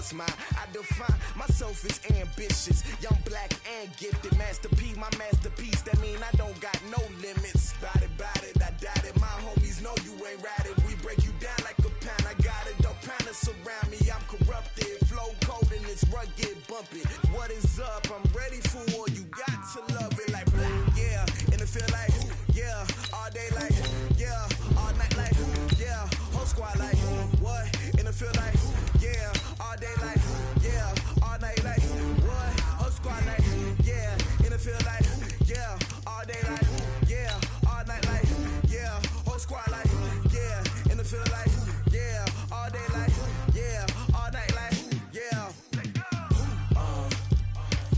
what's mine. I define myself as ambitious, young, black, and gifted. Master P, my masterpiece. That mean I don't got no limits. Bout it, I doubt it. My homies know you ain't ratted. We break you down like a pound. I got it, don't pound to surround me. I'm corrupted, flow cold and it's rugged, bumpy. What is up? I'm ready for all you got to love it like black, yeah. And it feel like, yeah, all day like, yeah, all night like, yeah, whole squad like, what? And it feel like, yeah, all day like, yeah, all night like, what? Whole squad like, yeah, and it feel like, yeah, all day like, yeah, all night like, yeah, whole squad like, yeah, and it feel like, yeah, all day like, yeah, all night like, yeah.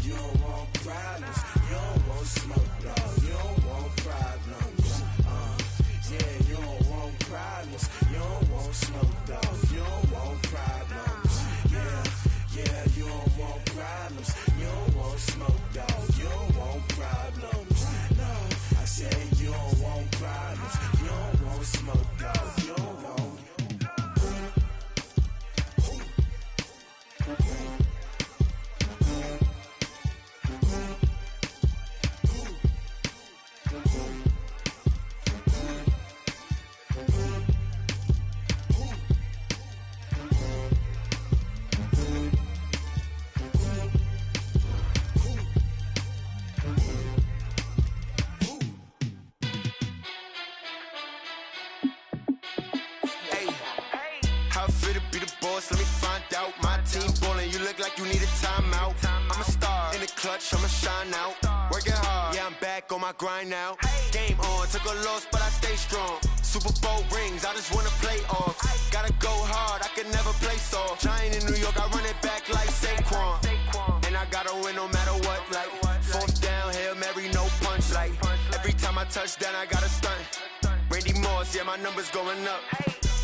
You don't want problems, you don't want smoke, no, you don't want problems. Yeah, you don't want problems, you don't want smoke, no, you don't want problems. Yeah, you don't want problems, you don't want smoke, dog, you don't want problems. No, I said you don't want problems, you don't want smoke, dog, you don't want. Let me find out. My team ballin', you look like you need a timeout. I'm a star in the clutch, I'ma shine out. Working hard, yeah, I'm back on my grind now. Game on, took a loss, but I stay strong. Super Bowl rings, I just wanna play off. Gotta go hard, I can never play soft. Giant in New York, I run it back like Saquon. And I gotta win no matter what, like fourth down, Hail Mary, no punch. Like every time I touch down, I gotta stunt. Randy Moss, yeah, my numbers going up.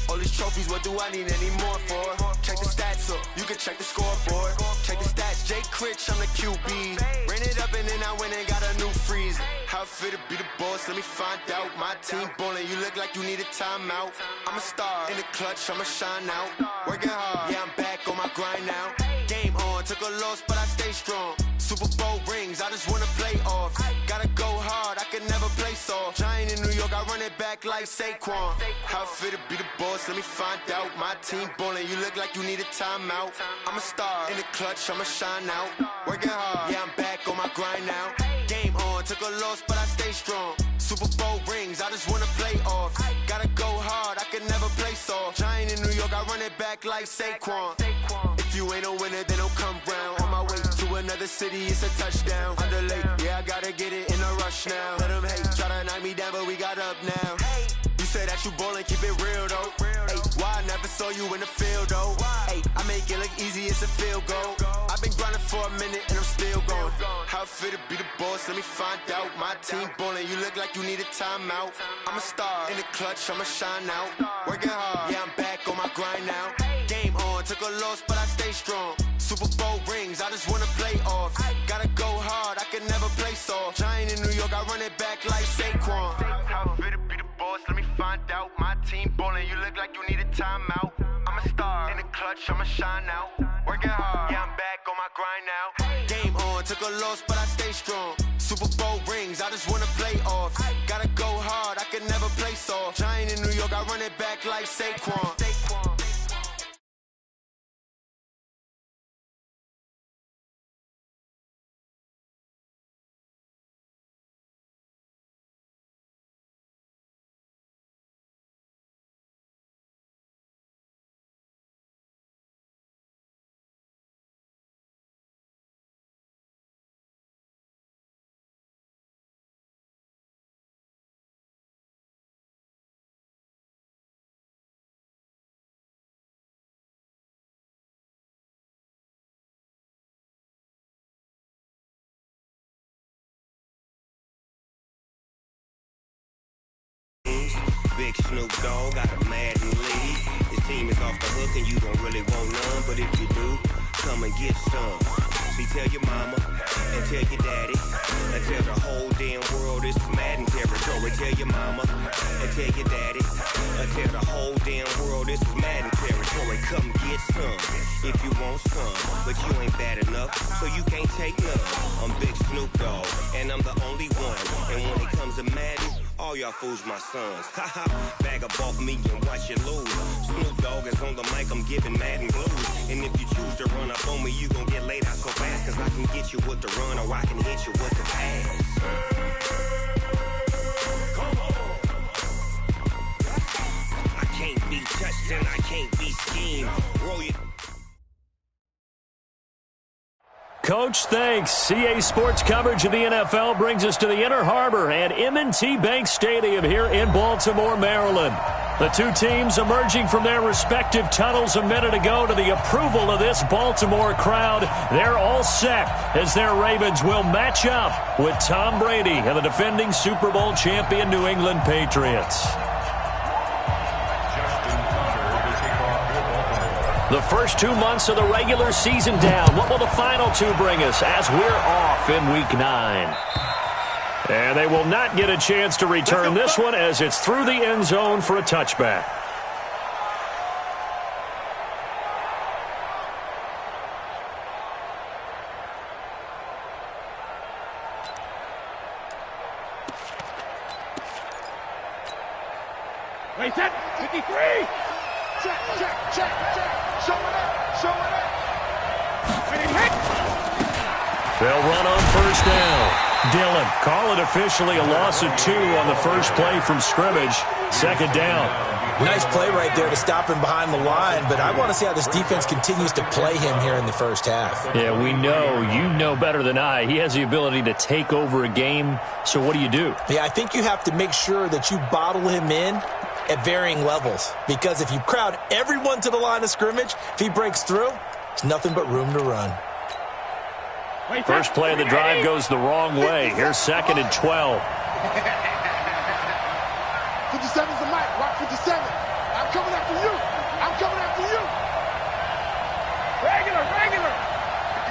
All these trophies, what do I need any more for? Check the stats up, you can check the scoreboard. Check the stats, Jay Critch, I'm the QB. Ran it up and then I went and got a new freeze. How it feel to be the boss, let me find out. My team ballin', you look like you need a timeout. I'm a star in the clutch, I'ma shine out. Working hard, yeah, I'm back on my grind now. Game on, took a loss, but I stay strong. Super Bowl rings, I just wanna play off. Gotta go hard, I can never play soft. Giant in New York, I run it back like Saquon. How it feel to be the boss, let me find out. My team ballin', you look like you need a timeout. I'm a star in the clutch, I'ma shine out. Working hard, yeah, I'm back on my grind now. Game on, took a loss, but I stay strong. Super Bowl rings, I just wanna play off. Gotta go hard, I can never play soft. Giant in New York, I run it back like Saquon. If you ain't a winner, then don't come round. On my way to another city, it's a touchdown. Underlay, yeah, I gotta get it in a rush now. Let them hate, try to knock me down, but we got up now. You say that you ballin', keep it real though. Ay, why I never saw you in the field though? Ay, I make it look easy, it's a field goal. I've been grinding for a minute and I'm still going. How it feel to be the boss, let me find out. My team ballin', you look like you need a timeout. I'm a star in the clutch, I'ma shine out. Working hard, yeah, I'm back on my grind now. Game on, took a loss, but I stay strong. Super Bowl rings, I just wanna play off. Gotta go hard, I can never play soft. Giant in New York, I run it back like Saquon. How it feel to be the boss, let me find out. My team ballin', you look like you need a timeout. I'm a star in the clutch, I'ma shine out. Working hard, yeah, I'm back on my grind now. Game on, took a loss, but I stay strong. Super Bowl rings, I just wanna play off. Gotta go hard, I can never play soft. Giant in New York, I run it back like Saquon. Big Snoop Dogg got a Madden lead. His team is off the hook and you don't really want none, but if you do, come and get some. See, tell your mama and tell your daddy and tell the whole damn world this is Madden territory. Tell your mama and tell your daddy and tell the whole damn world this is Madden territory. Come get some if you want some, but you ain't bad enough, so you can't take none. I'm Big Snoop Dogg, and I'm the only one. And when it comes to Madden, all y'all fools my sons. Haha, bag up off me and watch you lose. Snoop Dogg is on the mic, I'm giving Madden blues. And if you choose to run up on me, you gon' get laid out so fast. Cause I can get you with the run or I can hit you with the pass. Come on. I can't be touched and I can't be schemed. Roll you. Coach, thanks. CA Sports coverage of the NFL brings us to the Inner Harbor at M&T Bank Stadium here in Baltimore, Maryland. The two teams emerging from their respective tunnels a minute ago to the approval of this Baltimore crowd. They're all set as their Ravens will match up with Tom Brady and the defending Super Bowl champion New England Patriots. The first 2 months of the regular season down. What will the final two bring us as we're off in Week 9? And they will not get a chance to return this one as it's through the end zone for a touchback. Wait, set, 53! Check, check, check, check. Show it up, show it up. And it hit. They'll run on first down. Dillon, call it officially a loss of 2 on the first play from scrimmage. Second down. Nice play right there to stop him behind the line, but I want to see how this defense continues to play him here in the first half. Yeah, we know. You know better than I. He has the ability to take over a game. So what do you do? Yeah, I think you have to make sure that you bottle him in at varying levels, because if you crowd everyone to the line of scrimmage, if he breaks through, there's nothing but room to run. First play of the drive goes the wrong way. Here's 2nd and 12. 57's the mic. Watch 57. I'm coming after you. I'm coming after you. Regular.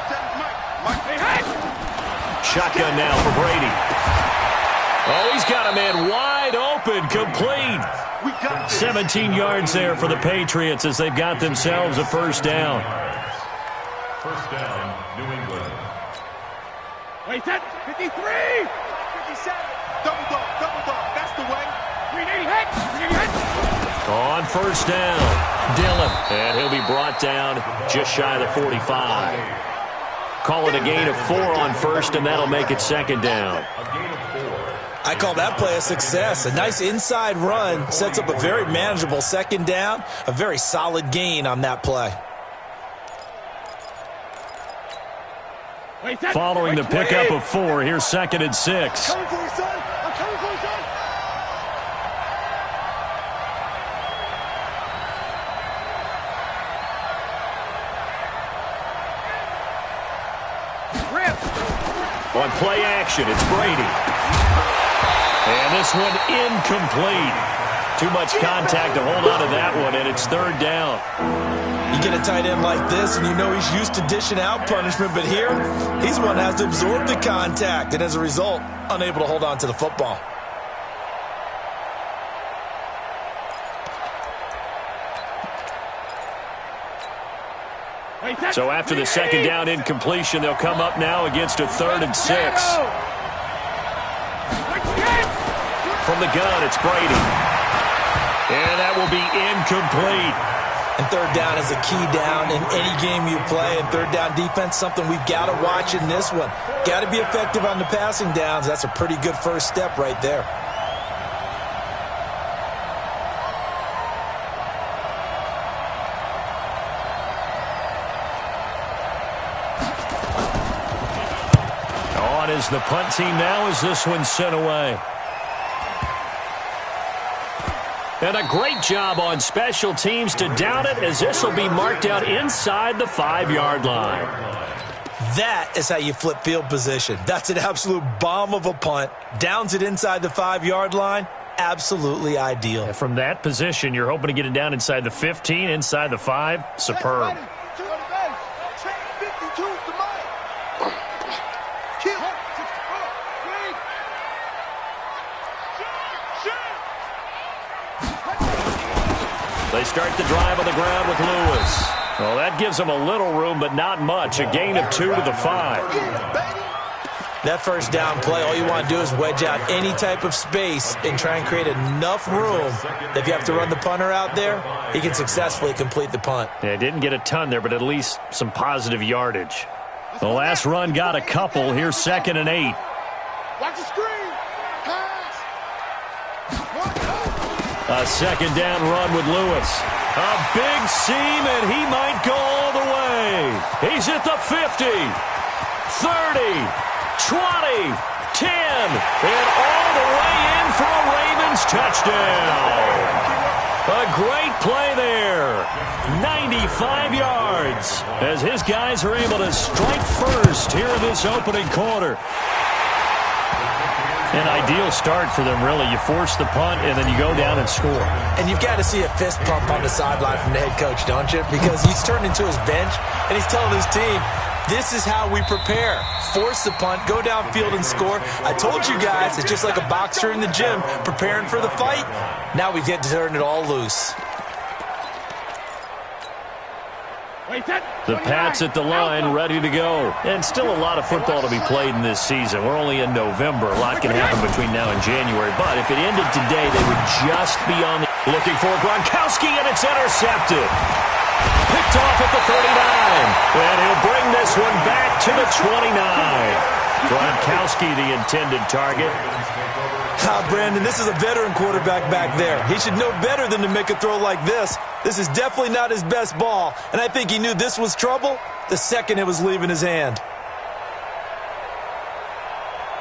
57's mic. Hey. Shotgun now for Brady. Oh, he's got a man wide open, complete. 17 yards there for the Patriots as they've got themselves a first down. First down, New England. Wait, set, 53! 57, double dog, that's the way. 380 hit. On first down, Dillon, and he'll be brought down just shy of the 45. Call it a gain of 4 on first, and that'll make it second down. I call that play a success. A nice inside run sets up a very manageable second down, a very solid gain on that play. Following the pickup of 4, here's 2nd and 6. I'm coming for you, son. I'm coming for you, son. On play action, it's Brady. And this one incomplete. Too much contact to hold on to that one, and it's 3rd down. You get a tight end like this, and you know he's used to dishing out punishment, but here, he's the one that has to absorb the contact, and as a result, unable to hold on to the football. So after the second down incompletion, they'll come up now against a 3rd and 6. From the gun, it's Brady. And that will be incomplete. And 3rd down is a key down in any game you play. And 3rd down defense, something we've got to watch in this one. Got to be effective on the passing downs. That's a pretty good first step right there. On is the punt team now as this one's sent away. And a great job on special teams to down it, as this will be marked out inside the 5-yard line. That is how you flip field position. That's an absolute bomb of a punt. Downs it inside the 5-yard line. Absolutely ideal. And from that position, you're hoping to get it down inside the 15, inside the 5. Superb. They start the drive on the ground with Lewis. Well, that gives them a little room, but not much. A gain of 2 to the 5. That first down play, all you want to do is wedge out any type of space and try and create enough room that if you have to run the punter out there, he can successfully complete the punt. Yeah, didn't get a ton there, but at least some positive yardage. The last run got a couple. Here's 2nd and 8. Watch the screen. Pass. A 2nd down run with Lewis. A big seam, and he might go all the way. He's at the 50, 30, 20, 10, and all the way in for a Ravens touchdown. A great play there. 95 yards as his guys are able to strike first here in this opening quarter. An ideal start for them, really. You force the punt, and then you go down and score. And you've got to see a fist pump on the sideline from the head coach, don't you? Because he's turned into his bench, and he's telling his team, this is how we prepare. Force the punt, go downfield and score. I told you guys, it's just like a boxer in the gym preparing for the fight. Now we get to turn it all loose. The Pats at the line, ready to go. And still a lot of football to be played in this season. We're only in November. A lot can happen between now and January. But if it ended today, they would just be on the... Looking for Gronkowski, and it's intercepted. Picked off at the 39. And he'll bring this one back to the 29. Gronkowski, the intended target. Brandon, this is a veteran quarterback back there. He should know better than to make a throw like this. This is definitely not his best ball, and I think he knew this was trouble the second it was leaving his hand.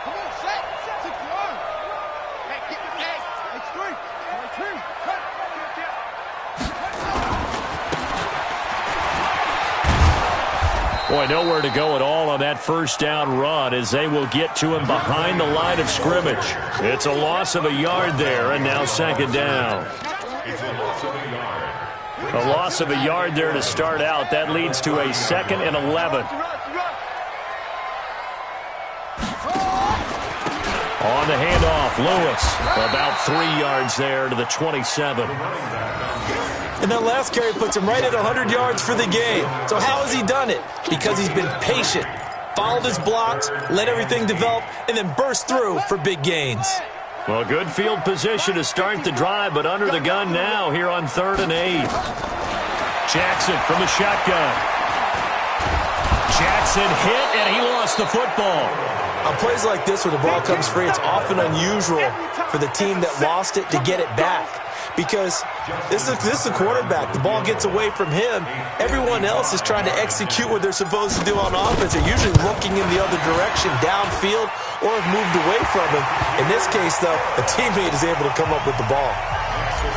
Come on, set. Set. Hey, get the egg. It's 3. 2. Cut. Boy, nowhere to go at all on that first down run as they will get to him behind the line of scrimmage. It's a loss of a yard there, and now 2nd down. It's a loss of a yard. A loss of a yard there to start out. That leads to a 2nd and 11. On the handoff, Lewis, about 3 yards there to the 27. And that last carry puts him right at 100 yards for the game. So how has he done it? Because he's been patient, followed his blocks, let everything develop, and then burst through for big gains. Well, good field position to start the drive, but under the gun now here on 3rd and 8. Jackson from the shotgun. Jackson hit, and he lost the football. On plays like this where the ball comes free, it's often unusual for the team that lost it to get it back. Because this is a quarterback. The ball gets away from him. Everyone else is trying to execute what they're supposed to do on offense. They're usually looking in the other direction, downfield, or have moved away from him. In this case, though, a teammate is able to come up with the ball.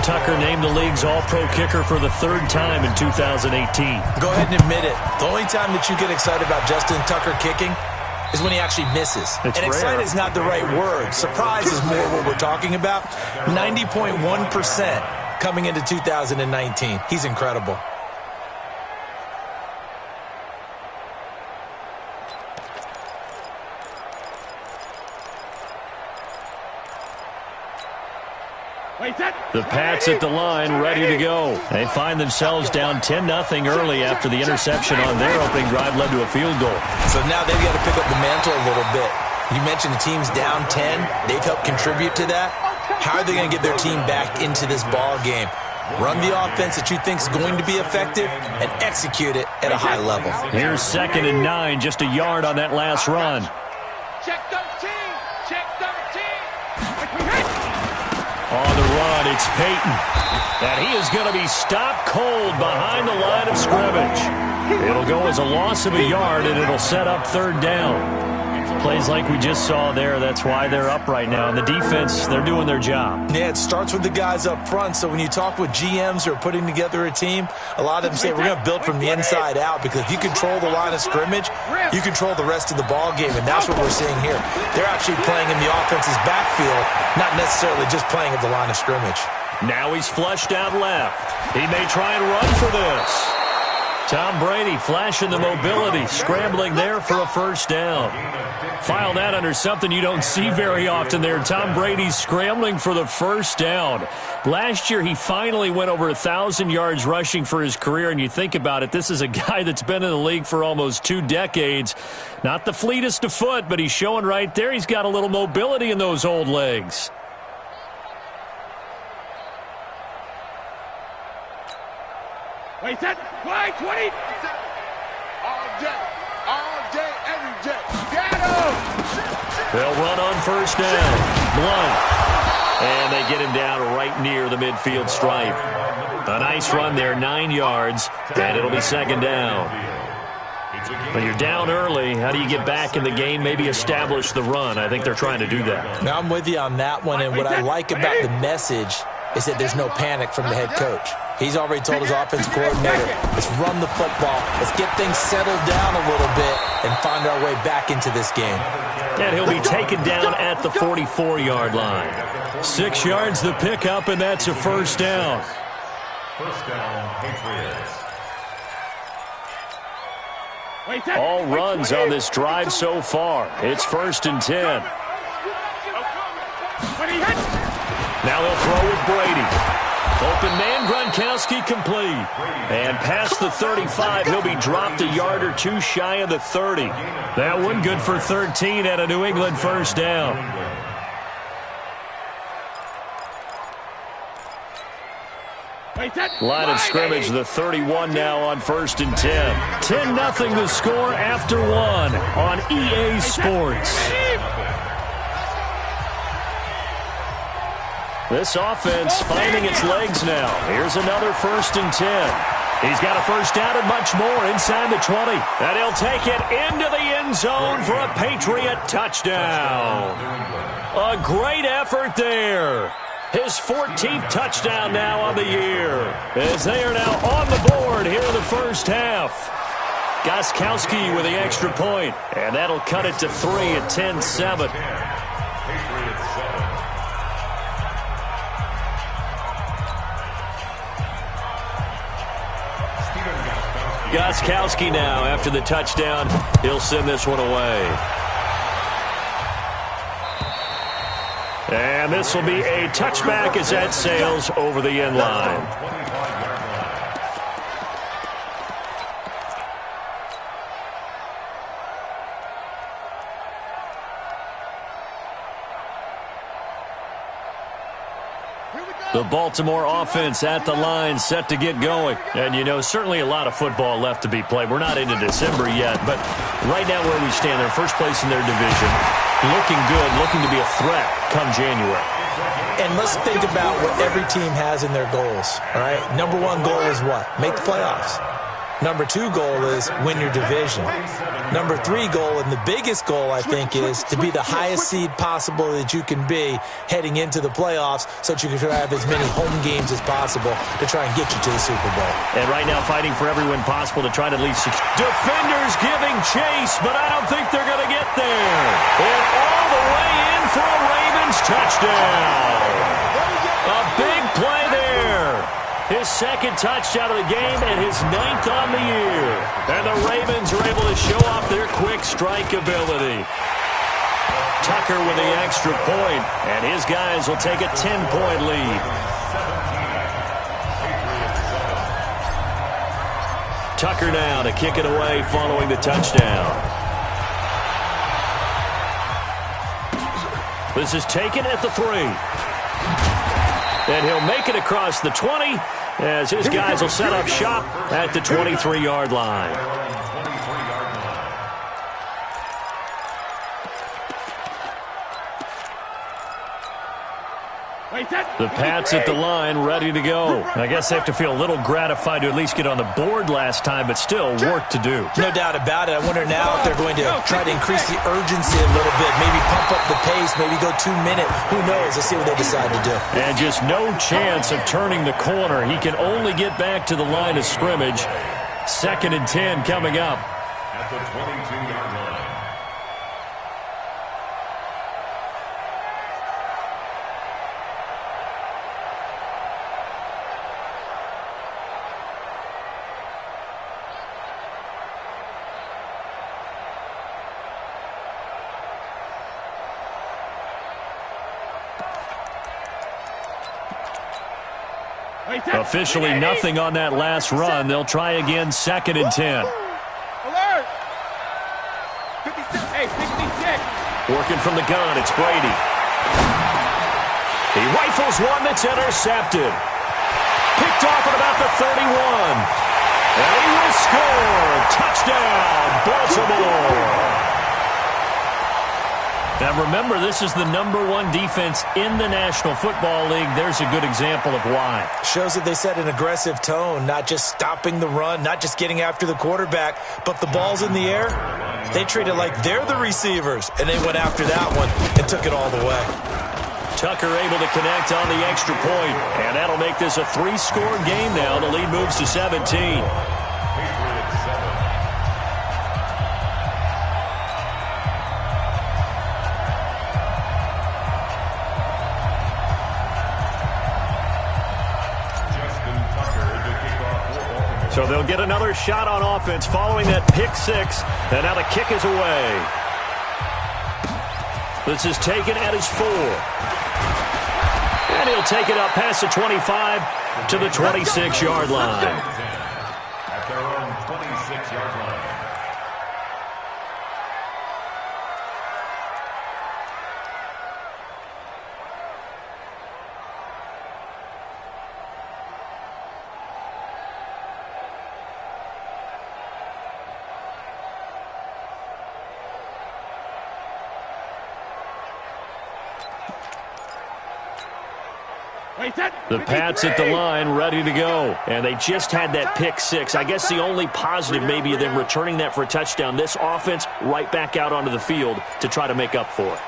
Tucker named the league's all-pro kicker for the 3rd time in 2018. Go ahead and admit it. The only time that you get excited about Justin Tucker kicking is when he actually misses. It's and excited is not the right word. Surprise is more what we're talking about. 90.1% coming into 2019. He's incredible. The Pats at the line, ready to go. They find themselves down 10-0 early after the interception on their opening drive led to a field goal. So now they've got to pick up the mantle a little bit. You mentioned the team's down 10. They've helped contribute to that. How are they going to get their team back into this ball game? Run the offense that you think is going to be effective and execute it at a high level. Here's 2nd and 9, just a yard on that last run. Check 13. Check 13. On the run, it's Peyton. And he is going to be stopped cold behind the line of scrimmage. It'll go as a loss of a yard, and it'll set up 3rd down. Plays like we just saw there, that's why they're up right now. And the defense, they're doing their job. Yeah, it starts with the guys up front. So when you talk with GMs who are putting together a team, a lot of them say we're going to build from the inside out, because if you control the line of scrimmage, you control the rest of the ball game, and that's what we're seeing here. They're actually playing in the offense's backfield, not necessarily just playing at the line of scrimmage. Now he's flushed out left. He may try and run for this. Tom Brady flashing the mobility, scrambling there for a first down. File that under something you don't see very often there. Tom Brady scrambling for the first down. Last year, he finally went over 1,000 yards rushing for his career, and you think about it, this is a guy that's been in the league for almost 2 decades. Not the fleetest of foot, but he's showing right there he's got a little mobility in those old legs. Wait, set, play, 20. All day, every day. Get him! They'll run on first down. Blunt. And they get him down right near the midfield stripe. A nice run there, 9 yards, and it'll be second down. When you're down early, how do you get back in the game, maybe establish the run? I think they're trying to do that. Now I'm with you on that one, and what I like about the message is that there's no panic from the head coach. He's already told his offensive coordinator, let's run the football, let's get things settled down a little bit and find our way back into this game. And he'll be taken down at the 44-yard line. 6 yards the pickup, and that's a first down. First down, Patriots. All runs on this drive so far. It's 1st and 10. Now they'll throw with Brady. Open man, Gronkowski complete. And past the 35, he'll be dropped a yard or 2 shy of the 30. That one good for 13 at a New England first down. Line of scrimmage, the 31 now on 1st and 10. 10-0 the score after 1 on EA Sports. This offense finding its legs now. Here's another 1st and 10. He's got a first down and much more inside the 20. And he'll take it into the end zone for a Patriot touchdown. A great effort there. His 14th touchdown now on the year, as they are now on the board here in the first half. Gostkowski with the extra point, and that'll cut it to 3 at 10-7. Gostkowski now after the touchdown. He'll send this one away. And this will be a touchback as that sails over the end line. The Baltimore offense at the line, set to get going. And, you know, certainly a lot of football left to be played. We're not into December yet, but right now where we stand, they're first place in their division. Looking good, looking to be a threat come January. And let's think about what every team has in their goals, all right? Number 1 goal is what? Make the playoffs. Number 2 goal is win your division. Number 3 goal, and the biggest goal, I think, is to be the highest seed possible that you can be heading into the playoffs so that you can try to have as many home games as possible to try and get you to the Super Bowl. And right now fighting for every win possible to try to at least defenders giving chase, but I don't think they're going to get there. And all the way in for a Ravens touchdown. A big play there. His 2nd touchdown of the game and his 9th on the year. And the Ravens are able to show off their quick strike ability. Tucker with the extra point, and his guys will take a 10-point lead. Tucker now to kick it away following the touchdown. This is taken at the 3. And he'll make it across the 20 as his guys will set up shop at the 23-yard line. The Pats at the line, ready to go. I guess they have to feel a little gratified to at least get on the board last time, but still work to do. No doubt about it. I wonder now if they're going to try to increase the urgency a little bit, maybe pump up the pace, maybe go 2 minute. Who knows? Let's see what they decide to do. And just no chance of turning the corner. He can only get back to the line of scrimmage. 2nd and 10 coming up. At the 22-yard line. Officially nothing on that last run. They'll try again, 2nd and 10. Alert! 56. Hey, 66. Working from the gun, it's Brady. He rifles one that's intercepted. Picked off at about the 31. And he will score. Touchdown, Baltimore. Now remember, this is the #1 defense in the National Football League. There's a good example of why. Shows that they set an aggressive tone, not just stopping the run, not just getting after the quarterback, but the ball's in the air. They treat it like they're the receivers, and they went after that one and took it all the way. Tucker able to connect on the extra point, and that'll make this a 3-score game now. The lead moves to 17. So they'll get another shot on offense following that pick 6, and now the kick is away. This is taken at his 4. And he'll take it up past the 25 to the 26-yard line. At their own 26-yard line. The Pats at the line, ready to go. And they just had that pick 6. I guess the only positive maybe of them returning that for a touchdown. This offense right back out onto the field to try to make up for it.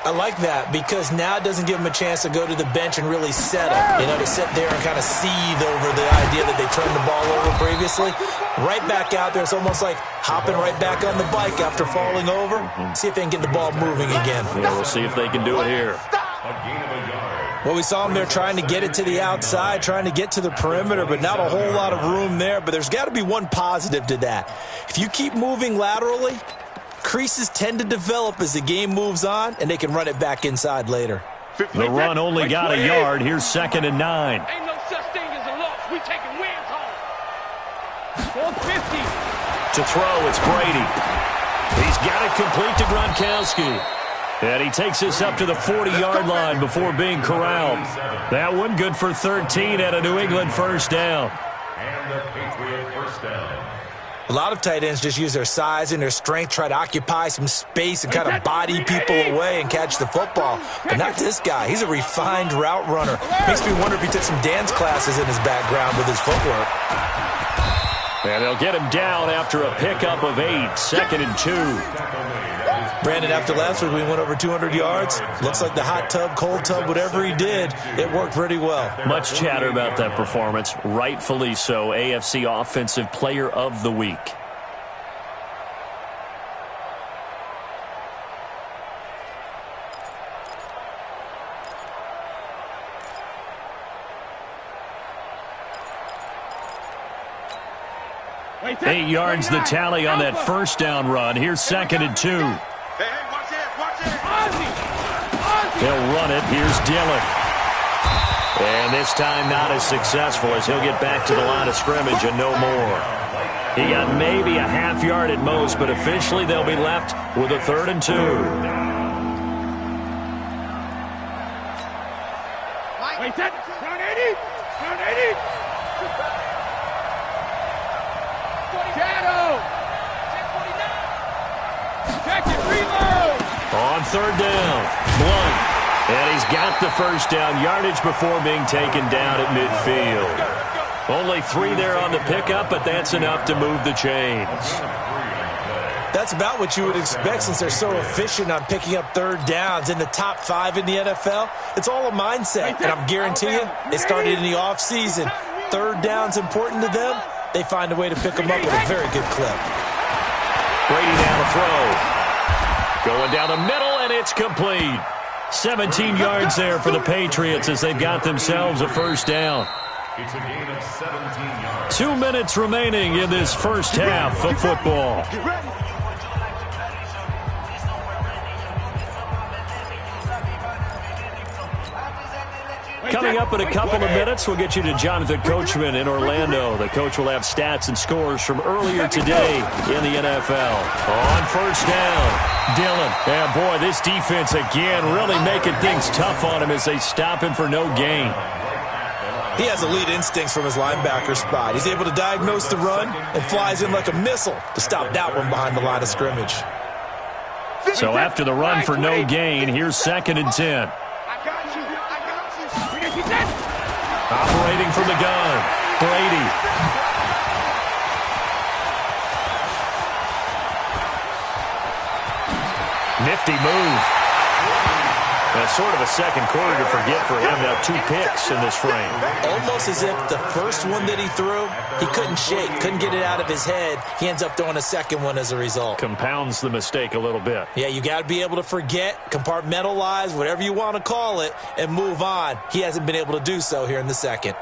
I like that because now it doesn't give them a chance to go to the bench and really settle. To sit there and kind of seethe over the idea that they turned the ball over previously. Right back out there. It's almost like hopping right back on the bike after falling over. See if they can get the ball moving again. Yeah, we'll see if they can do it here. A gain of a yard. Well, we saw them there trying to get it to the outside, trying to get to the perimeter, but not a whole lot of room there. But there's got to be one positive to that. If you keep moving laterally, creases tend to develop as the game moves on, and they can run it back inside later. The run only got a yard. Here's 2nd and 9. Ain't no such thing as a loss. We taking wins home. 450. To throw, it's Brady. He's got it complete to Gronkowski. And he takes this up to the 40-yard line before being corralled. That one good for 13 at a New England first down. And the Patriot first down. A lot of tight ends just use their size and their strength, try to occupy some space and kind of body people away and catch the football. But not this guy. He's a refined route runner. Makes me wonder if he took some dance classes in his background with his footwork. And they'll get him down after a pickup of 8, 2nd and 2. Brandon, after last week, we went over 200 yards. Looks like the hot tub, cold tub, whatever he did, it worked pretty well. Much chatter about that performance. Rightfully so. AFC Offensive Player of the Week. Eight yards the tally on that first down run. Here's 2nd and 2. Hey, watch it. He'll run it. Here's Dillon. And this time not as successful as he'll get back to the line of scrimmage and no more. He got maybe a half yard at most, but officially they'll be left with a 3rd and 2. Wait, that. Turn 80. Turn 80. On 3rd down, Blunt. And he's got the first down yardage before being taken down at midfield. Only 3 there on the pickup, but that's enough to move the chains. That's about what you would expect since they're so efficient on picking up 3rd downs in the top 5 in the NFL. It's all a mindset, and I'm guaranteeing you, it started in the offseason. 3rd down's important to them. They find a way to pick them up at a very good clip. Brady down to throw. Going down the middle, and it's complete. 17 yards there for the Patriots as they've got themselves a first down. It's a gain of 17 yards. 2 minutes remaining in this first half of football. Coming up in a couple of minutes, we'll get you to Jonathan Coachman in Orlando. The coach will have stats and scores from earlier today in the NFL. On first down, Dillon. And boy, this defense again really making things tough on him as they stop him for no gain. He has elite instincts from his linebacker spot. He's able to diagnose the run and flies in like a missile to stop that one behind the line of scrimmage. So after the run for no gain, here's 2nd and 10. Operating from the gun, Brady. Nifty move. That's sort of a second quarter to forget for him. Now 2 picks in this frame. Almost as if the first one that he threw, he couldn't shake, couldn't get it out of his head. He ends up throwing a second one as a result. Compounds the mistake a little bit. Yeah, you got to be able to forget, compartmentalize, whatever you want to call it, and move on. He hasn't been able to do so here in the second.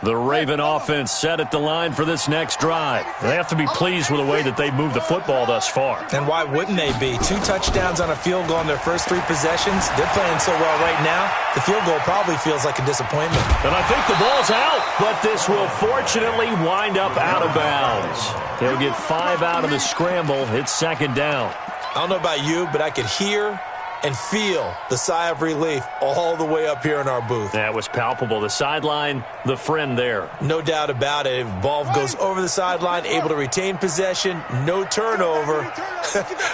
The Raven offense set at the line for this next drive. They have to be pleased with the way that they've moved the football thus far. And why wouldn't they be? 2 touchdowns on a field goal in their first 3 possessions. They're playing so well right now, the field goal probably feels like a disappointment. And I think the ball's out, but this will fortunately wind up out of bounds. They'll get 5 out of the scramble. It's 2nd down. I don't know about you, but I could hear and feel the sigh of relief all the way up here in our booth. That was palpable. The sideline, the friend there. No doubt about it. If ball goes over the sideline, able to retain possession, no turnover.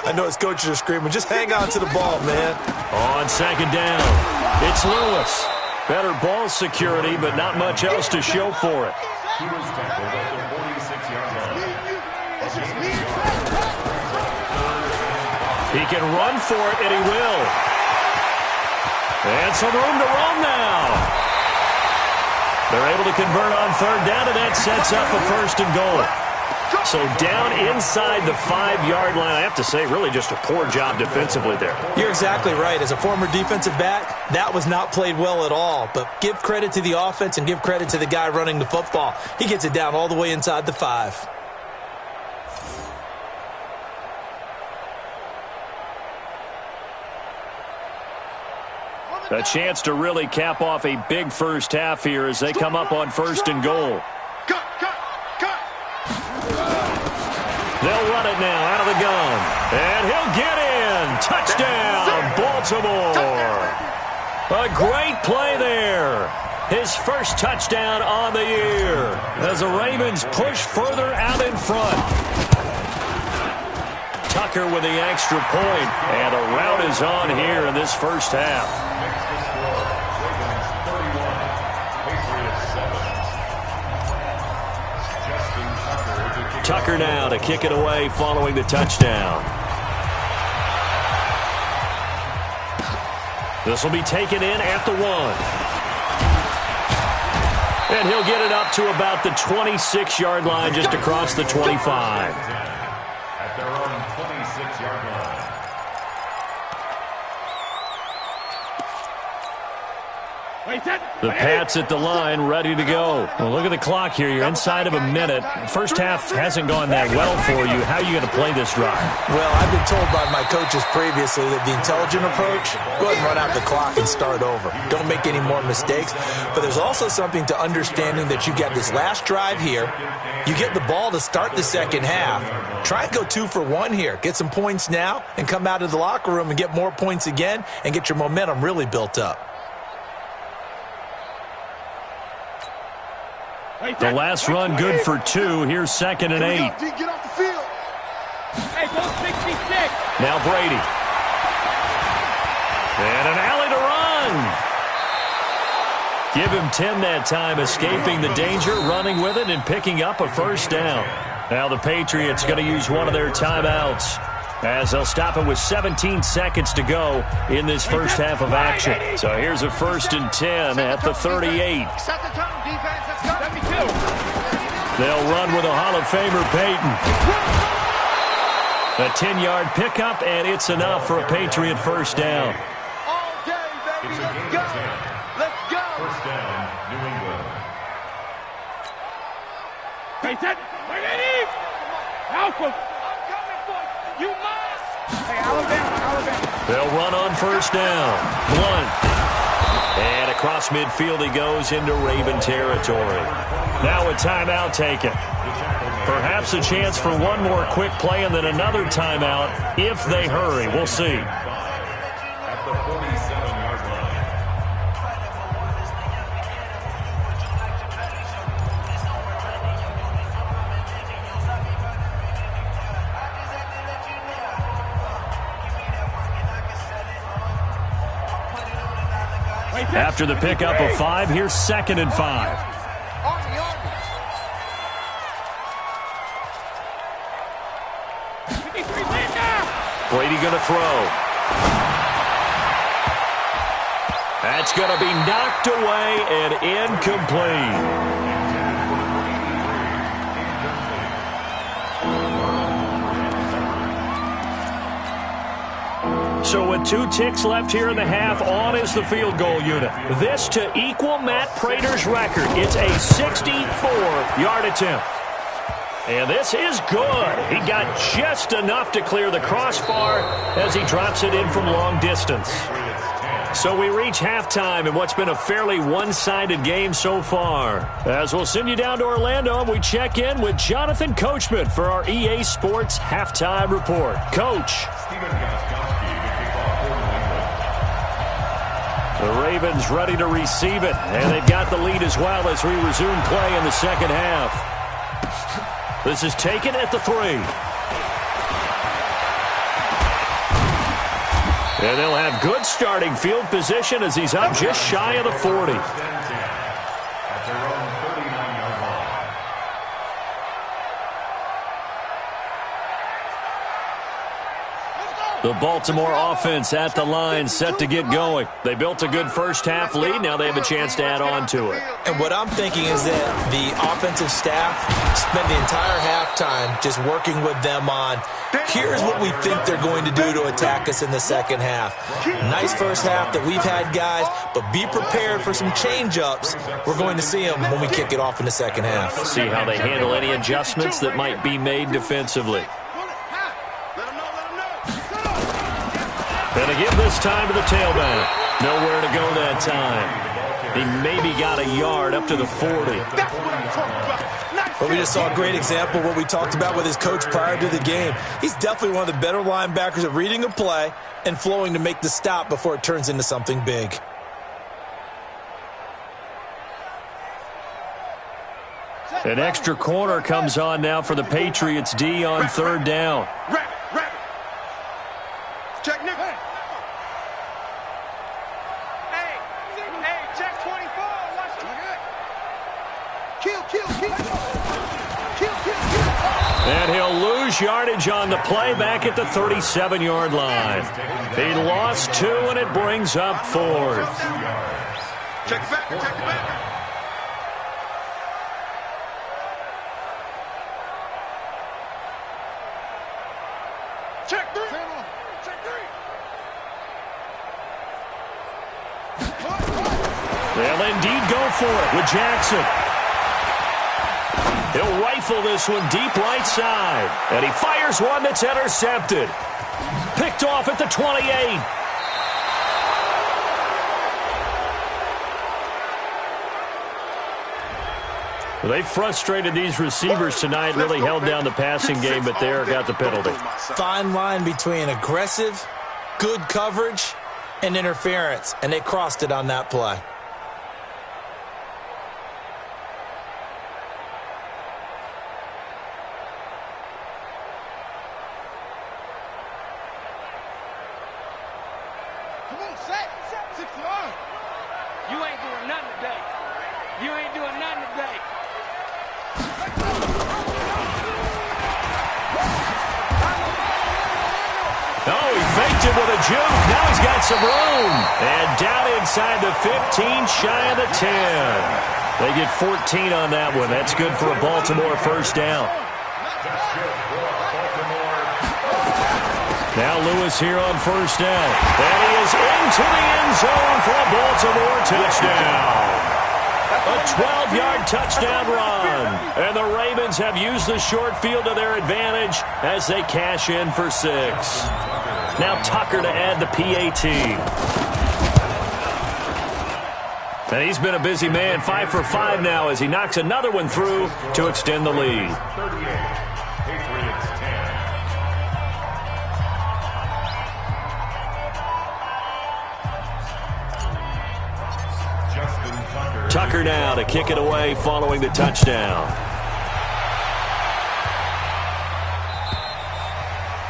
I know his coaches are screaming, just hang on to the ball, man. On 2nd down, it's Lewis. Better ball security, but not much else to show for it. He was tackled at the 46-yard line. He can run for it, and he will. And some room to roam now. They're able to convert on 3rd down, and that sets up a 1st and goal. So down inside the 5-yard line. I have to say, really just a poor job defensively there. You're exactly right. As a former defensive back, that was not played well at all. But give credit to the offense and give credit to the guy running the football. He gets it down all the way inside the 5. A chance to really cap off a big first half here as they come up on 1st and goal. They'll run it now out of the gun. And he'll get in. Touchdown, Baltimore. A great play there. His first touchdown on the year as the Ravens push further out in front. Tucker with the extra point, and a rout is on here in this first half. Tucker now to kick it away following the touchdown. This will be taken in at the 1. And he'll get it up to about the 26-yard line, just across the 25. At their own 26-yard line. The Pats at the line, ready to go. Well, look at the clock here. You're inside of a minute. First half hasn't gone that well for you. How are you going to play this drive? Well, I've been told by my coaches previously that the intelligent approach, go ahead and run out the clock and start over. Don't make any more mistakes. But there's also something to understanding that you got this last drive here. You get the ball to start the second half. Try and go 2 for 1 here. Get some points now and come out of the locker room and get more points again and get your momentum really built up. The last run good for 2. Here's 2nd and 8. Get off the field. Hey, go 66. Now Brady. And an alley to run. Give him 10 that time, escaping the danger, running with it, and picking up a 1st down. Now the Patriots going to use one of their timeouts as they'll stop it with 17 seconds to go in this first half of action. So here's a 1st and 10 at the 38. Set the tone, defense. Let's go. They'll run with a Hall of Famer, Peyton. A 10-yard pickup, and it's enough for a Patriot 1st down. All day, baby. Let's go. Let's go. 1st down, New England. Peyton, ready? Alpha. I'm coming for you. You must. They'll run on first down. Blunt. And across midfield he goes into Raven territory. Now a timeout taken. Perhaps a chance for one more quick play and then another timeout if they hurry. We'll see. At the 47-yard line. After the pickup of 5, here's 2nd and 5. Brady going to throw. That's going to be knocked away and incomplete. So with 2 ticks left here in the half, on is the field goal unit. This to equal Matt Prater's record. It's a 64-yard attempt. And this is good. He got just enough to clear the crossbar as he drops it in from long distance. So we reach halftime in what's been a fairly one-sided game so far. As we'll send you down to Orlando, we check in with Jonathan Coachman for our EA Sports Halftime Report. Coach. The Ravens ready to receive it, and they've got the lead as well as we resume play in the second half. This is taken at the 3. And they'll have good starting field position as he's up just shy of the 40. At their own 39-yard line. The Baltimore offense at the line, set to get going. They built a good first-half lead. Now they have a chance to add on to it. And what I'm thinking is that the offensive staff spent the entire halftime just working with them on, here's what we think they're going to do to attack us in the second half. Nice first half that we've had, guys, but be prepared for some change-ups. We're going to see them when we kick it off in the second half. See how they handle any adjustments that might be made defensively. And to give this time to the tailback. Nowhere to go that time. He maybe got a yard up to the 40. But we just saw a great example of what we talked about with his coach prior to the game. He's definitely one of the better linebackers at reading a play and flowing to make the stop before it turns into something big. An extra corner comes on now for the Patriots D on 3rd down. Check Nick. Hey, check 24. Watch it. Kill. And he'll lose yardage on the play back at the 37-yard line. He lost 2, and it brings up 4th. Check back. Check 3. They'll indeed go for it with Jackson. He'll rifle this one deep right side. And he fires one that's intercepted. Picked off at the 28. They frustrated these receivers tonight, really held down the passing game, but there got the penalty. Fine line between aggressive, good coverage, and interference, and they crossed it on that play. You ain't doing nothing today. Oh, he faked it with a juke. Now he's got some room. And down inside the 15, shy of the 10. They get 14 on that one. That's good for a Baltimore first down. Now Lewis here on first down. And he is into the end zone for a Baltimore touchdown. A 12-yard touchdown run. And the Ravens Ravens have used the short field to their advantage as they cash in for 6. Now Tucker to add the PAT. And he's been a busy man, 5 for 5 now as he knocks another one through to extend the lead. 38. Patriots 10. Justin Tucker now to kick it away following the touchdown.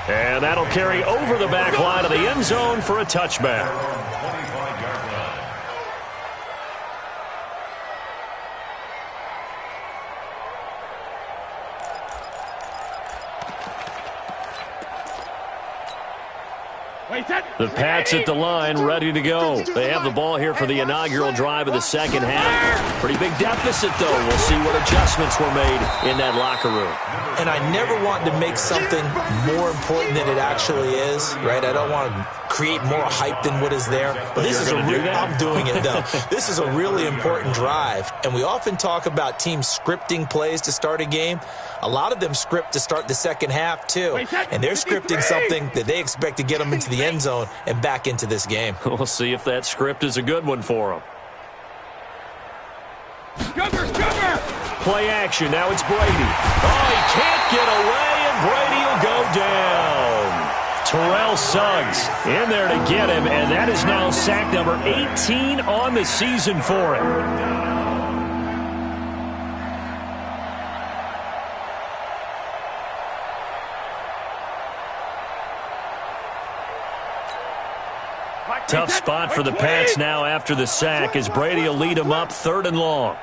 And that'll carry over the back line of the end zone for a touchback. 25-yard line. The Pats at the line, ready to go. They have the ball here for the inaugural drive of the second half. Pretty big deficit, though. We'll see what adjustments were made in that locker room. And I never want to make something more important than it actually is, right? I don't want to create more hype than what is there. But this is I'm doing it, though. This is a really important drive. And we often talk about teams scripting plays to start a game. A lot of them script to start the second half, too. And they're scripting something that they expect to get them into the end zone and back into this game. We'll see if that script is a good one for them. Play action. Now it's Brady. Oh, he can't get away, and Brady will go down. Terrell Suggs in there to get him, and that is now sack number 18 on the season for him. Tough spot for the Pats now after the sack as Brady will lead them up 3rd and long.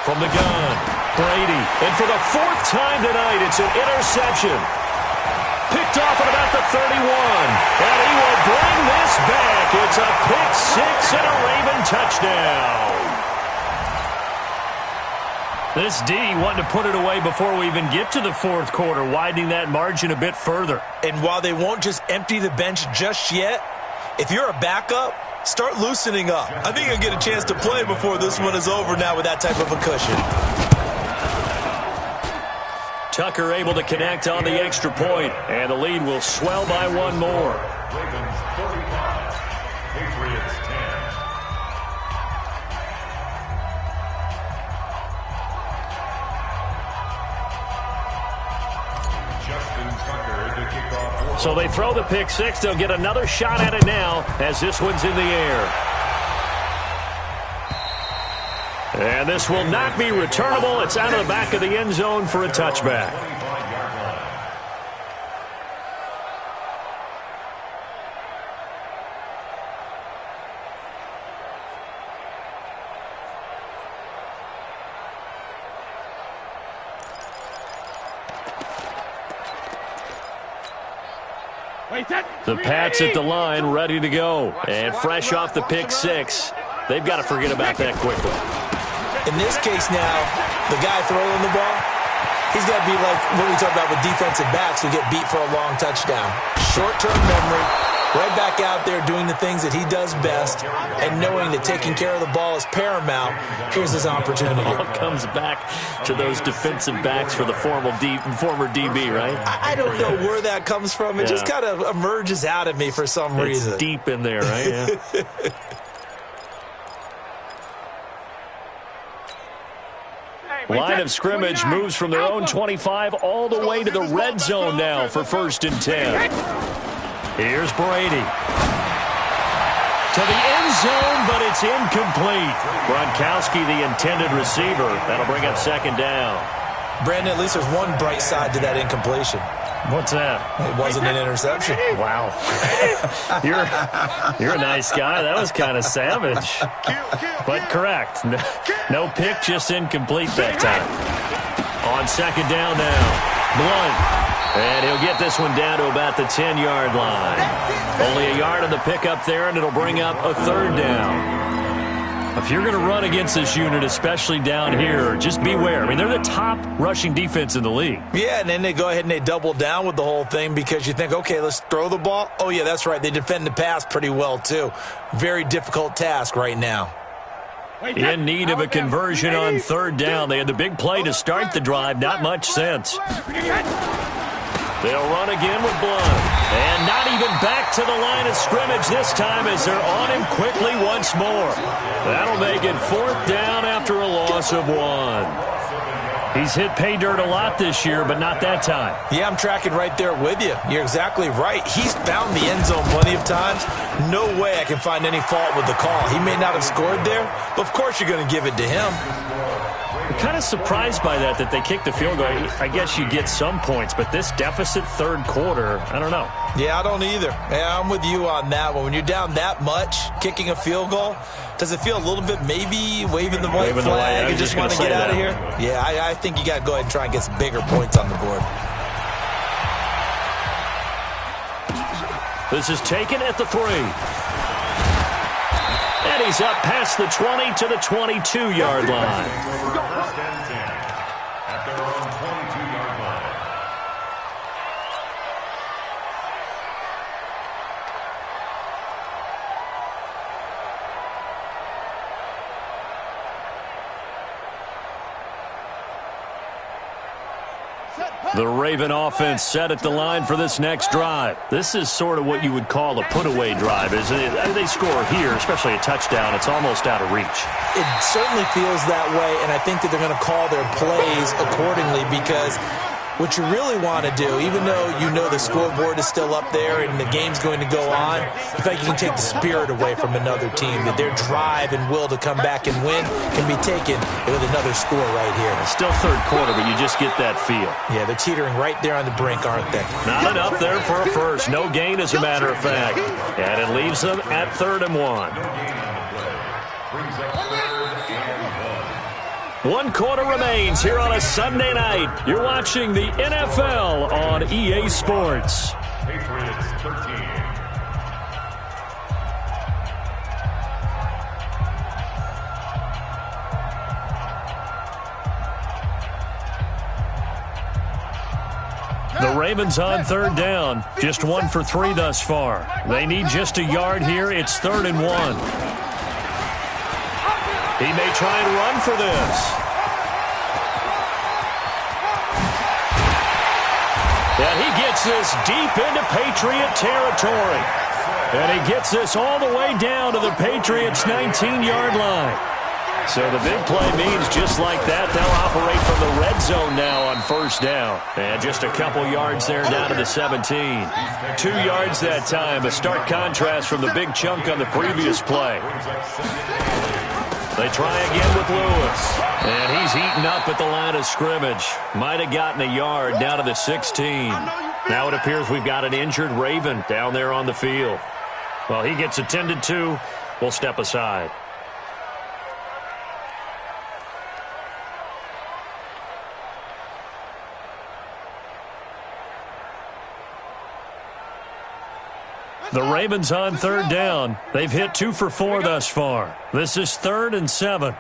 From the gun, Brady. And for the 4th time tonight, it's an interception. Picked off at about the 31. And he will bring this back. It's a pick 6 and a Raven touchdown. This D wanting to put it away before we even get to the 4th quarter, widening that margin a bit further. And while they won't just empty the bench just yet, if you're a backup, start loosening up. I think you'll get a chance to play before this one is over now with that type of a cushion. Tucker able to connect on the extra point, and the lead will swell by one more. Ravens 45. Patriots 10. So they throw the pick 6. They'll get another shot at it now as this one's in the air. And this will not be returnable. It's out of the back of the end zone for a touchback. The Pats at the line, ready to go. And fresh off the pick 6. They've got to forget about that quickly. In this case now, the guy throwing the ball, he's got to be like what we talk about with defensive backs who get beat for a long touchdown. Short-term memory, right back out there doing the things that he does best, and knowing that taking care of the ball is paramount. Here's his opportunity. It all comes back to those defensive backs for the former DB, right? I don't know where that comes from. It just kind of emerges out of me for some reason. It's deep in there, right? Yeah. Line of scrimmage moves from their own 25 all the way to the red zone now for 1st and 10. Here's Brady. To the end zone, but it's incomplete. Gronkowski, the intended receiver. That'll bring up 2nd down. Brandon, at least there's one bright side to that incompletion. What's that? It wasn't an interception. Wow. You're a nice guy. That was kind of savage. But correct. No pick, just incomplete that time. On 2nd down now. Blunt. And he'll get this one down to about the 10-yard line. Only a yard on the pickup there, and it'll bring up a 3rd down. If you're going to run against this unit, especially down here, just beware. I mean, they're the top rushing defense in the league. Yeah, and then they go ahead and they double down with the whole thing because you think, okay, let's throw the ball. Oh, yeah, that's right. They defend the pass pretty well, too. Very difficult task right now. In need of a conversion on third down. They had the big play to start the drive. Not much sense. They'll run again with Blunt. And not even back to the line of scrimmage this time as they're on him quickly once more. That'll make it fourth down after a loss of 1. He's hit pay dirt a lot this year, but not that time. Yeah, I'm tracking right there with you. You're exactly right. He's found the end zone plenty of times. No way I can find any fault with the call. He may not have scored there, but of course you're going to give it to him. I'm kind of surprised by that they kicked the field goal. I guess you get some points, but this deficit third quarter, I don't know. Yeah, I don't either. Yeah, I'm with you on that one. When you're down that much, kicking a field goal, does it feel a little bit maybe waving the white flag and just want to get out of here? Yeah, I think you got to go ahead and try and get some bigger points on the board. This is taken at the 3. And he's up past the 20 to the 22-yard line. First and 10 at their own 22-yard line. The Raven offense set at the line for this next drive. This is sort of what you would call a put-away drive, isn't it? They score here, especially a touchdown. It's almost out of reach. It certainly feels that way, and I think that they're going to call their plays accordingly because what you really want to do, even though you know the scoreboard is still up there and the game's going to go on, in fact, you can take the spirit away from another team, that their drive and will to come back and win can be taken with another score right here. It's still third quarter, but you just get that feel. Yeah, they're teetering right there on the brink, aren't they? Not enough there for a first. No gain, as a matter of fact. And it leaves them at 3rd and 1. 1 quarter remains here on a Sunday night. You're watching the NFL on EA Sports. Patriots 13. The Ravens on 3rd down. Just 1 for 3 thus far. They need just a yard here. It's 3rd and 1. He may try and run for this. And he gets this deep into Patriot territory. And he gets this all the way down to the Patriots' 19-yard line. So the big play means just like that, they'll operate from the red zone now on 1st down. And just a couple yards there down to the 17. 2 yards that time, a stark contrast from the big chunk on the previous play. They try again with Lewis. And he's eaten up at the line of scrimmage. Might have gotten a yard down to the 16. Now it appears we've got an injured Raven down there on the field. Well, he gets attended to. We'll step aside. The Ravens on 3rd down. They've hit 2 for 4 thus far. This is 3rd and 7.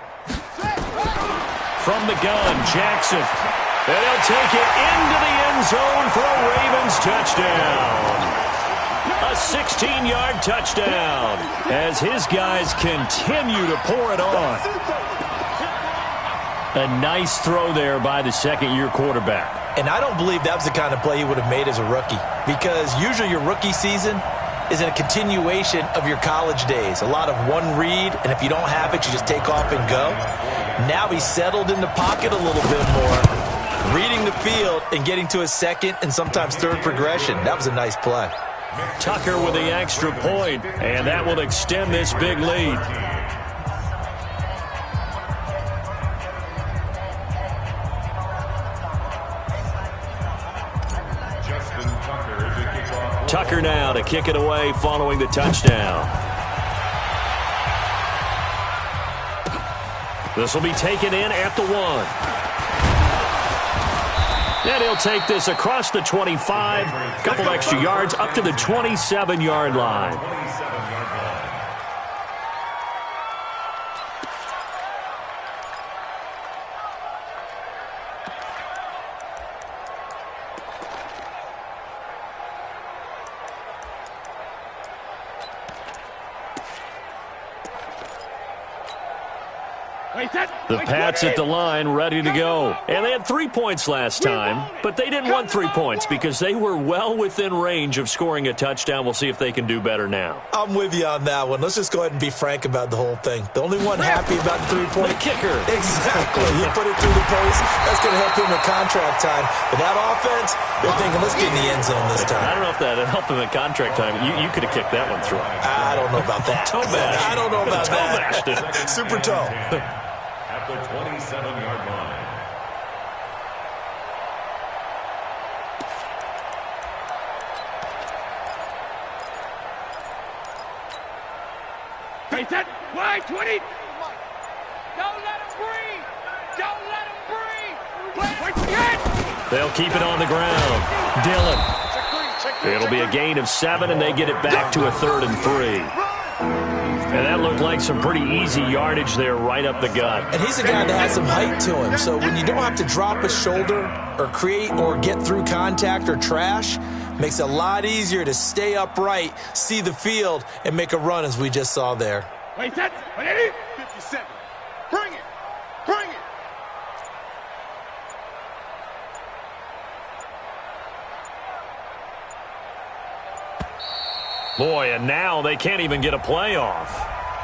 From the gun, Jackson. And he'll take it into the end zone for a Ravens touchdown. A 16-yard touchdown as his guys continue to pour it on. A nice throw there by the second-year quarterback. And I don't believe that was the kind of play he would have made as a rookie, because usually your rookie season is a continuation of your college days. A lot of one read, and if you don't have it, you just take off and go. Now he's settled in the pocket a little bit more, reading the field and getting to a second and sometimes third progression. That was a nice play. Tucker with the extra point, and that will extend this big lead. Tucker now to kick it away following the touchdown. This will be taken in at the 1. And he'll take this across the 25, a couple extra yards up to the 27-yard line. The Pats at the line, ready to go. And they had 3 points last time, but they didn't want 3 points because they were well within range of scoring a touchdown. We'll see if they can do better now. I'm with you on that one. Let's just go ahead and be frank about the whole thing. The only one happy about the 3-point kicker. Exactly. He put it through the post. That's going to help him in contract time. But that offense, they're thinking, let's get in the end zone this time. I don't know if that helped him in contract time. You could have kicked that one through. I don't know about that. Toe bash. I don't know about that. Super toe. At the 27-yard line. Face it. Wide 20. Don't let him breathe. Don't let him breathe. They'll keep it on the ground. Dillon. It'll be a gain of 7, and they get it back to a 3rd and 3. And that looked like some pretty easy yardage there right up the gut. And he's a guy that has some height to him. So when you don't have to drop a shoulder or create or get through contact or trash, makes it a lot easier to stay upright, see the field, and make a run as we just saw there. Wait, that. 57. Bring it. Bring it. Boy, and now they can't even get a play off.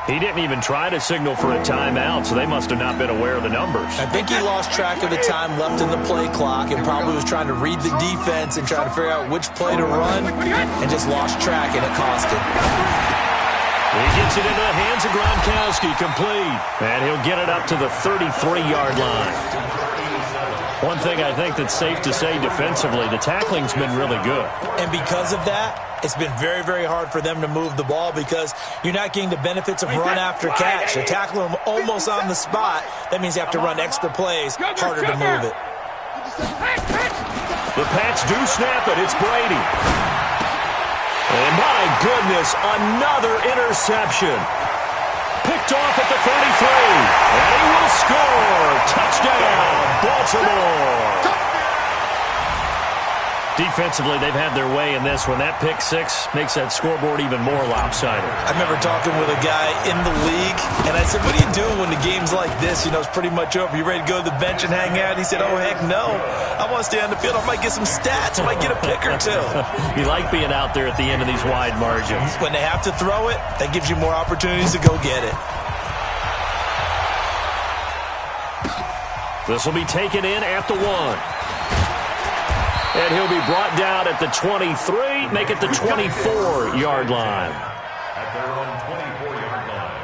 He didn't even try to signal for a timeout, so they must have not been aware of the numbers. I think he lost track of the time left in the play clock and probably was trying to read the defense and trying to figure out which play to run and just lost track, and it cost him. He gets it into the hands of Gronkowski, complete. And he'll get it up to the 33-yard line. One thing I think that's safe to say defensively, the tackling's been really good. And because of that, it's been very, very hard for them to move the ball because you're not getting the benefits of run after catch. They tackle them almost on the spot. That means you have to run extra plays, harder to move it. The Pats do snap it. It's Brady. And my goodness, another interception. Picked off at the 33. And he will score. Touchdown, Baltimore. Defensively, they've had their way in this one. That pick six makes that scoreboard even more lopsided. I remember talking with a guy in the league, and I said, what do you do when the game's like this? You know, it's pretty much over. You ready to go to the bench and hang out? He said, oh, heck no. I want to stay on the field. I might get some stats. I might get a pick or two. You like being out there at the end of these wide margins. When they have to throw it, that gives you more opportunities to go get it. This will be taken in at the 1. And he'll be brought down at the 23, make it the 24-yard line. At their own 24-yard line.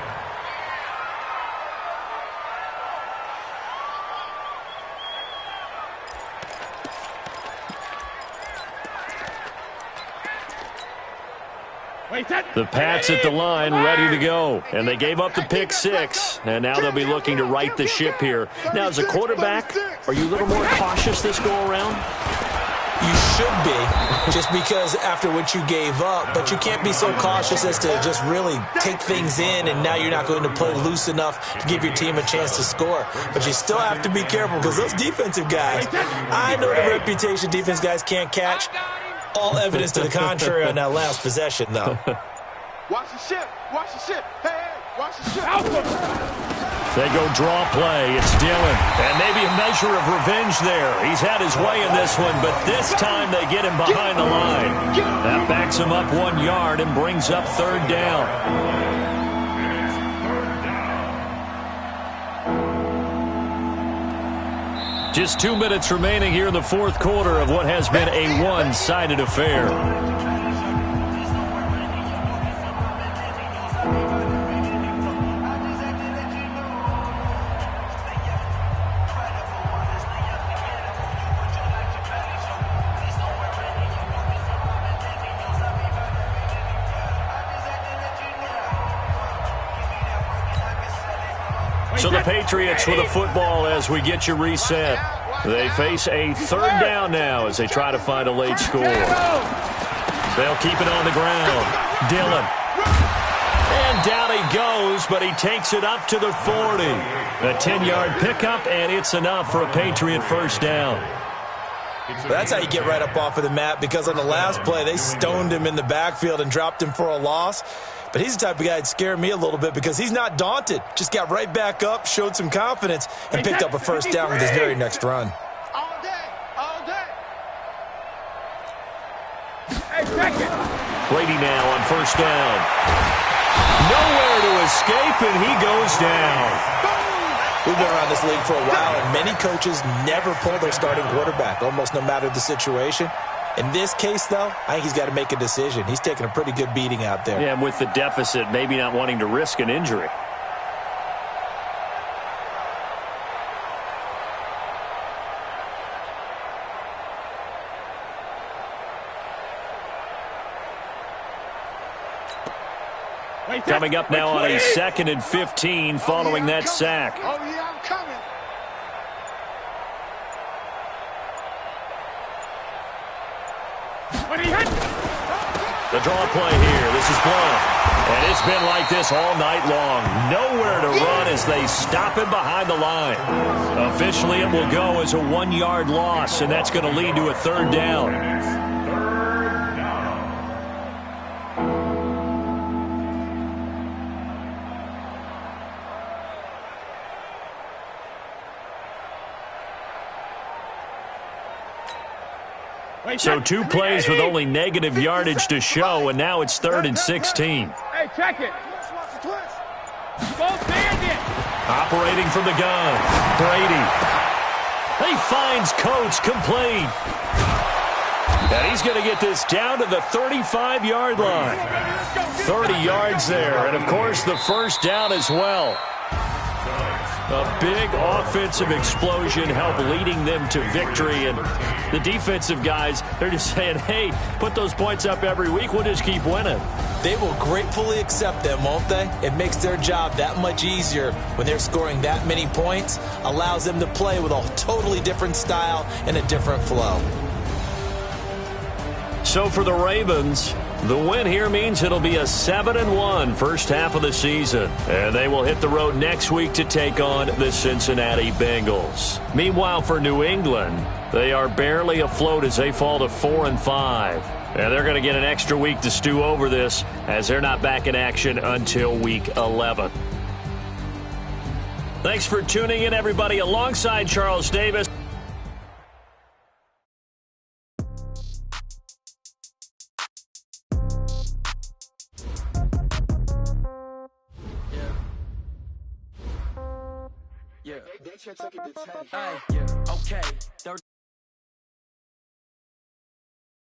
The Pats at the line, ready to go. And they gave up the pick six, and now they'll be looking to right the ship here. Now, as a quarterback, are you a little more cautious this go-around? You should be, just because after what you gave up, but you can't be so cautious as to just really take things in, and now you're not going to play loose enough to give your team a chance to score. But you still have to be careful because those defensive guys, I know the reputation defense guys can't catch. All evidence to the contrary on that last possession, though. Watch the ship. Watch the ship. Hey, watch the ship. They go draw play. It's Dillon. And maybe a measure of revenge there. He's had his way in this one, but this time they get him behind the line. That backs him up 1 yard and brings up third down. Just 2 minutes remaining here in the fourth quarter of what has been a one-sided affair. So the Patriots with a football as we get you reset. They face a third down now as they try to find a late score. They'll keep it on the ground. Dillon. And down he goes, but he takes it up to the 40. A 10-yard pickup, and it's enough for a Patriot first down. That's how you get right up off of the mat, because on the last play, they stoned him in the backfield and dropped him for a loss. But he's the type of guy that scared me a little bit because he's not daunted. Just got right back up, showed some confidence, and picked up a first down with his very next run. All day, all day. Hey, second. Brady now on first down. Nowhere to escape, and he goes down. We've been around this league for a while, and many coaches never pull their starting quarterback, almost no matter the situation. In this case, though, I think he's got to make a decision. He's taking a pretty good beating out there. Yeah, and with the deficit, maybe not wanting to risk an injury. Coming up now on a 2nd and 15 following that sack. Oh, yeah, I'm coming. The draw play here. This is blown. And it's been like this all night long. Nowhere to run as they stop him behind the line. Officially, it will go as a 1-yard loss, and that's going to lead to a 3rd down. So 2 plays with only negative yardage to show, and now it's 3rd and 16. Hey, check it. Go bandit. Operating from the gun, Brady. He finds Coates complete. And he's going to get this down to the 35-yard line. 30 yards there, and of course the first down as well. A big offensive explosion helped leading them to victory. And the defensive guys, they're just saying, hey, put those points up every week. We'll just keep winning. They will gratefully accept them, won't they? It makes their job that much easier when they're scoring that many points. Allows them to play with a totally different style and a different flow. So for the Ravens, the win here means it'll be a 7-1 first half of the season. And they will hit the road next week to take on the Cincinnati Bengals. Meanwhile, for New England, they are barely afloat as they fall to 4-5. And they're going to get an extra week to stew over this as they're not back in action until week 11. Thanks for tuning in, everybody. Alongside Charles Davis. Yeah. Okay.